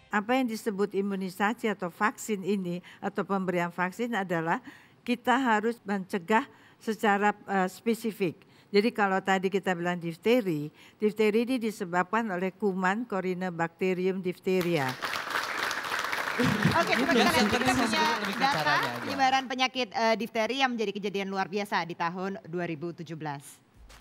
apa yang disebut imunisasi atau vaksin ini atau pemberian vaksin adalah kita harus mencegah secara spesifik. Jadi kalau tadi kita bilang difteri, difteri ini disebabkan oleh kuman Corynebacterium diphtheria. Oke, coba kita lihat, kita punya data penyebaran penyakit difteri yang menjadi kejadian luar biasa di tahun 2017.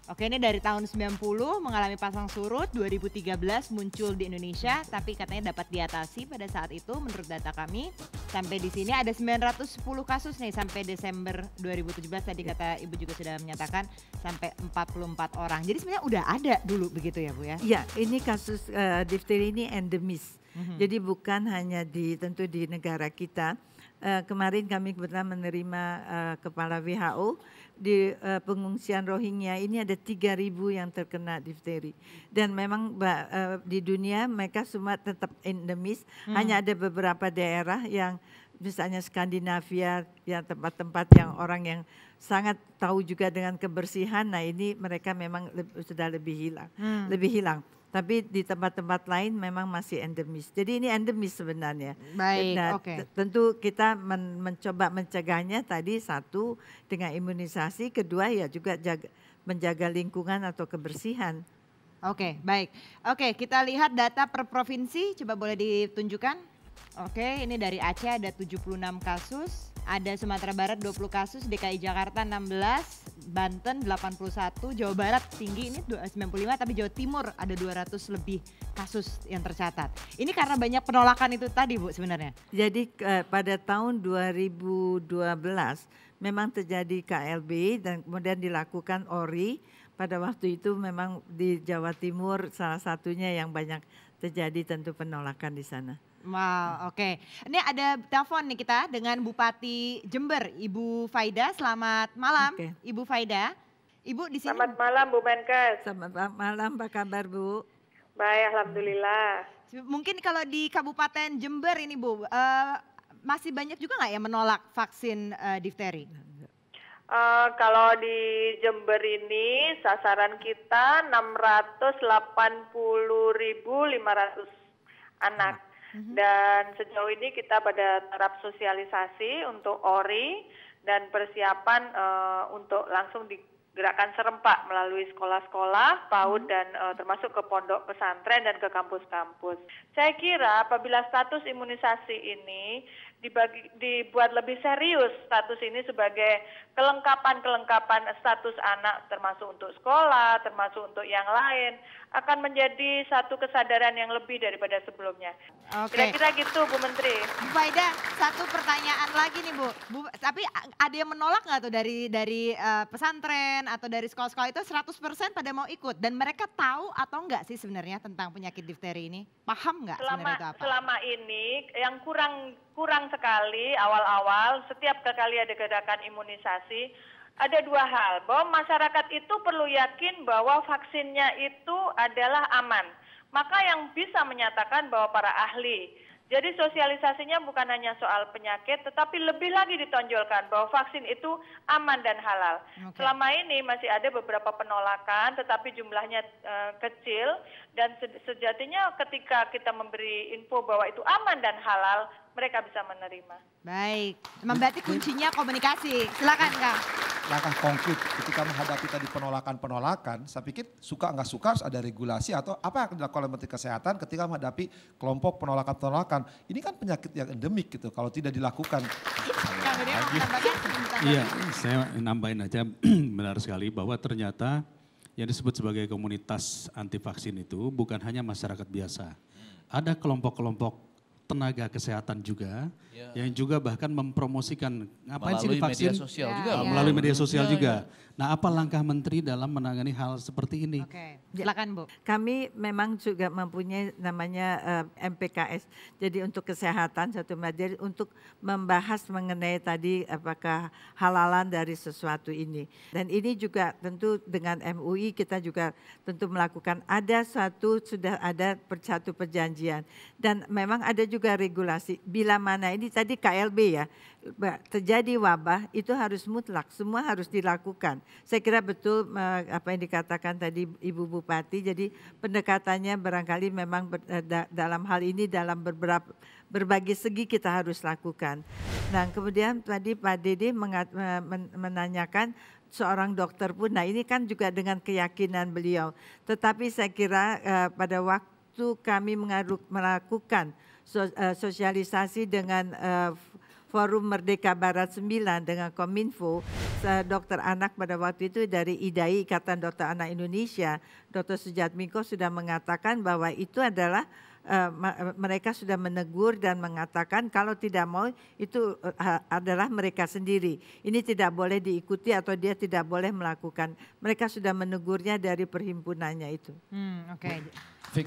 Oke, ini dari tahun 90 mengalami pasang surut, 2013 muncul di Indonesia, tapi katanya dapat diatasi pada saat itu menurut data kami. Sampai di sini ada 910 kasus nih sampai Desember 2017, tadi kata Ibu juga sudah menyatakan sampai 44 orang. Jadi sebenarnya udah ada dulu begitu ya Bu ya? Iya, ini kasus difteri ini endemis. Jadi bukan hanya tentu di negara kita. Kemarin kami kebetulan menerima kepala WHO di pengungsian Rohingya ini ada 3.000 yang terkena difteri. Dan memang di dunia mereka semua tetap endemis, hanya ada beberapa daerah yang misalnya Skandinavia, yang tempat-tempat yang orang yang sangat tahu juga dengan kebersihan, nah ini mereka memang sudah lebih hilang. Tapi di tempat-tempat lain memang masih endemis. Jadi ini endemis sebenarnya. Baik, nah, oke. Tentu kita mencoba mencegahnya tadi, satu dengan imunisasi, kedua ya juga menjaga lingkungan atau kebersihan. Oke, baik. Oke, kita lihat data per provinsi, coba boleh ditunjukkan. Oke, ini dari Aceh ada 76 kasus, ada Sumatera Barat 20 kasus, DKI Jakarta 16, Banten 81, Jawa Barat tinggi ini 95, tapi Jawa Timur ada 200 lebih kasus yang tercatat. Ini karena banyak penolakan itu tadi Bu sebenarnya? Jadi pada tahun 2012 memang terjadi KLB dan kemudian dilakukan ORI. Pada waktu itu memang di Jawa Timur salah satunya yang banyak terjadi tentu penolakan di sana. Wow, oke. Ini ada telepon nih kita dengan Bupati Jember, Ibu Faida. Selamat malam, Ibu Faida. Ibu di sini. Selamat malam Bu Menkes. Selamat malam, apa kabar Bu? Baik, alhamdulillah. Mungkin kalau di Kabupaten Jember ini Bu, masih banyak juga nggak yang menolak vaksin difteri? Kalau di Jember ini sasaran kita 680.500 anak. Dan sejauh ini kita pada taraf sosialisasi untuk ORI dan persiapan untuk langsung digerakkan serempak melalui sekolah-sekolah, PAUD dan termasuk ke pondok pesantren dan ke kampus-kampus. Saya kira apabila status imunisasi ini dibuat lebih serius, status ini sebagai kelengkapan status anak termasuk untuk sekolah, termasuk untuk yang lain, akan menjadi satu kesadaran yang lebih daripada sebelumnya. Kira-kira gitu Bu Menteri. Bu Faida, satu pertanyaan lagi nih Bu, tapi ada yang menolak nggak tuh dari pesantren atau dari sekolah-sekolah itu 100% pada mau ikut dan mereka tahu atau enggak sih sebenarnya tentang penyakit difteri ini? Paham nggak sebenarnya itu apa? Selama ini yang kurang sekali awal-awal setiap kali ada gerakan imunisasi ada dua hal, bahwa masyarakat itu perlu yakin bahwa vaksinnya itu adalah aman. Maka yang bisa menyatakan bahwa para ahli. Jadi sosialisasinya bukan hanya soal penyakit, tetapi lebih lagi ditonjolkan bahwa vaksin itu aman dan halal. Selama ini masih ada beberapa penolakan, tetapi jumlahnya kecil. Dan sejatinya ketika kita memberi info bahwa itu aman dan halal, mereka bisa menerima. Baik, berarti kuncinya komunikasi. Silakan Kang. Langkah konkret ketika menghadapi tadi penolakan, saya pikir suka nggak suka harus ada regulasi atau apa yang dilakukan oleh Menteri Kesehatan ketika menghadapi kelompok penolakan. Ini kan penyakit yang endemik gitu, kalau tidak dilakukan. Iya, saya nambahin aja benar sekali bahwa ternyata yang disebut sebagai komunitas anti vaksin itu bukan hanya masyarakat biasa. Ada kelompok-kelompok tenaga kesehatan juga yang juga bahkan mempromosikan ngapain sih divaksin melalui media sosial juga. Nah, apa langkah Menteri dalam menangani hal seperti ini? Oke, silakan Bu. Kami memang juga mempunyai namanya MPKS. Jadi untuk kesehatan jadi untuk membahas mengenai tadi apakah halalan dari sesuatu ini. Dan ini juga tentu dengan MUI kita juga tentu melakukan sudah ada satu perjanjian. Dan memang ada juga juga regulasi. Bila mana ini tadi KLB ya, terjadi wabah itu harus mutlak, semua harus dilakukan. Saya kira betul apa yang dikatakan tadi Ibu Bupati, jadi pendekatannya barangkali memang dalam hal ini dalam berbagai segi kita harus lakukan. Nah kemudian tadi Pak Dede menanyakan seorang dokter pun, nah ini kan juga dengan keyakinan beliau. Tetapi saya kira pada waktu kami melakukan sosialisasi dengan Forum Merdeka Barat 9 dengan Kominfo, dokter anak pada waktu itu dari IDAI, Ikatan Dokter Anak Indonesia, Dr. Sujatmiko sudah mengatakan bahwa itu adalah mereka sudah menegur dan mengatakan kalau tidak mau itu adalah mereka sendiri. Ini tidak boleh diikuti atau dia tidak boleh melakukan. Mereka sudah menegurnya dari perhimpunannya itu. Oke.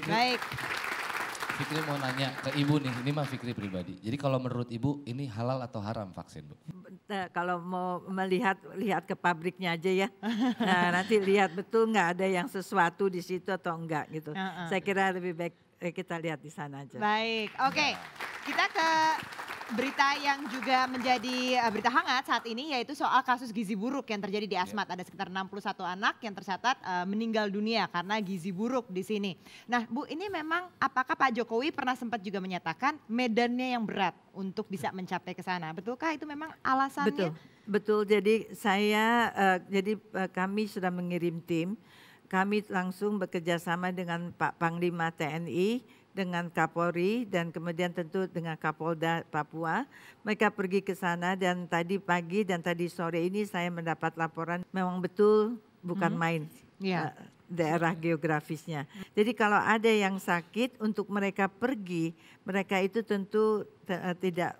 Baik. Fikri mau nanya ke Ibu nih, ini mah Fikri pribadi. Jadi kalau menurut Ibu ini halal atau haram vaksin, Bu? Kalau mau lihat ke pabriknya aja ya. Nah, nanti lihat betul nggak ada yang sesuatu di situ atau enggak gitu. Saya kira lebih baik kita lihat di sana aja. Baik, oke. Kita ke berita yang juga menjadi berita hangat saat ini, yaitu soal kasus gizi buruk yang terjadi di Asmat. Ada sekitar 61 anak yang tercatat meninggal dunia karena gizi buruk di sini. Nah Bu, ini memang apakah Pak Jokowi pernah sempat juga menyatakan medannya yang berat untuk bisa mencapai ke sana? Betulkah itu memang alasannya? Betul. Jadi kami sudah mengirim tim. Kami langsung bekerja sama dengan Pak Panglima TNI, dengan Kapolri, dan kemudian tentu dengan Kapolda Papua. Mereka pergi ke sana dan tadi pagi dan tadi sore ini saya mendapat laporan memang betul bukan main daerah geografisnya. Jadi kalau ada yang sakit untuk mereka pergi, mereka itu tentu tidak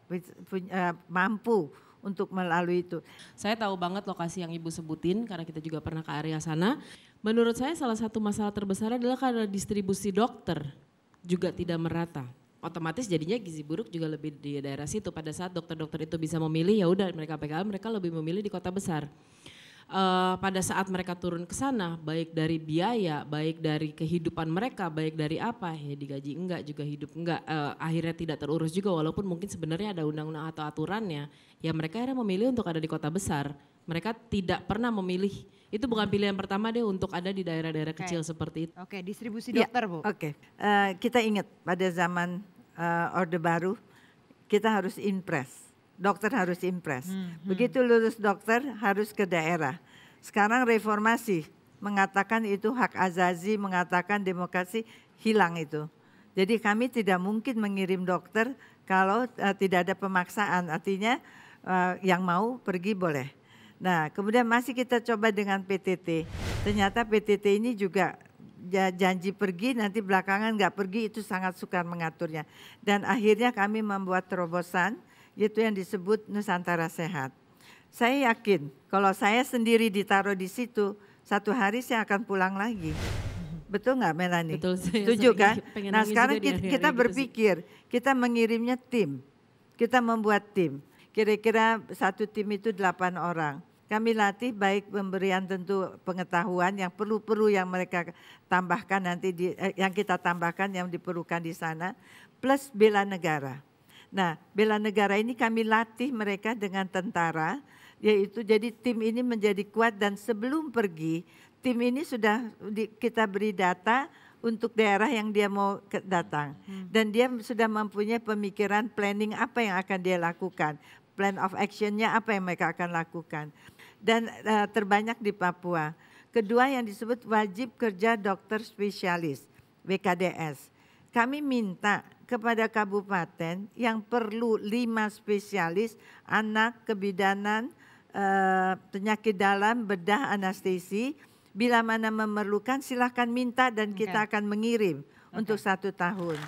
mampu untuk melalui itu. Saya tahu banget lokasi yang Ibu sebutin karena kita juga pernah ke area sana. Menurut saya salah satu masalah terbesar adalah karena distribusi dokter juga tidak merata. Otomatis jadinya gizi buruk juga lebih di daerah situ. Pada saat dokter-dokter itu bisa memilih, ya udah mereka PKL, mereka lebih memilih di kota besar. Pada saat mereka turun ke sana, baik dari biaya, baik dari kehidupan mereka, baik dari apa, ya digaji enggak, juga hidup enggak, akhirnya tidak terurus juga walaupun mungkin sebenarnya ada undang-undang atau aturannya, ya mereka akhirnya memilih untuk ada di kota besar. Mereka tidak pernah memilih, itu bukan pilihan pertama deh untuk ada di daerah-daerah kecil seperti itu. Oke, distribusi dokter Bu. Kita ingat pada zaman Orde Baru, kita harus impres. Dokter harus impres. Begitu lulus dokter harus ke daerah. Sekarang reformasi mengatakan itu hak azazi, mengatakan demokrasi, hilang itu. Jadi kami tidak mungkin mengirim dokter kalau tidak ada pemaksaan. Artinya yang mau pergi boleh. Nah kemudian masih kita coba dengan PTT. Ternyata PTT ini juga janji pergi nanti belakangan nggak pergi, itu sangat sukar mengaturnya. Dan akhirnya kami membuat terobosan, yaitu yang disebut Nusantara Sehat. Saya yakin kalau saya sendiri ditaruh di situ, satu hari saya akan pulang lagi. Betul nggak Melanie? Betul, setuju kan? Nah sekarang kita gitu berpikir, kita mengirimnya tim. Kita membuat tim. Kira-kira satu tim itu 8 orang. Kami latih baik pemberian tentu pengetahuan yang perlu yang mereka tambahkan nanti, yang kita tambahkan yang diperlukan di sana, plus bela negara. Nah, bela negara ini kami latih mereka dengan tentara, yaitu jadi tim ini menjadi kuat dan sebelum pergi, tim ini sudah kita beri data untuk daerah yang dia mau datang. Dan dia sudah mempunyai pemikiran planning apa yang akan dia lakukan. Plan of action-nya apa yang mereka akan lakukan. Dan terbanyak di Papua. Kedua yang disebut wajib kerja dokter spesialis, WKDS. Kami minta kepada kabupaten yang perlu 5 spesialis, anak, kebidanan, penyakit dalam, bedah, anestesi. Bila mana memerlukan silahkan minta dan kita akan mengirim untuk 1 tahun.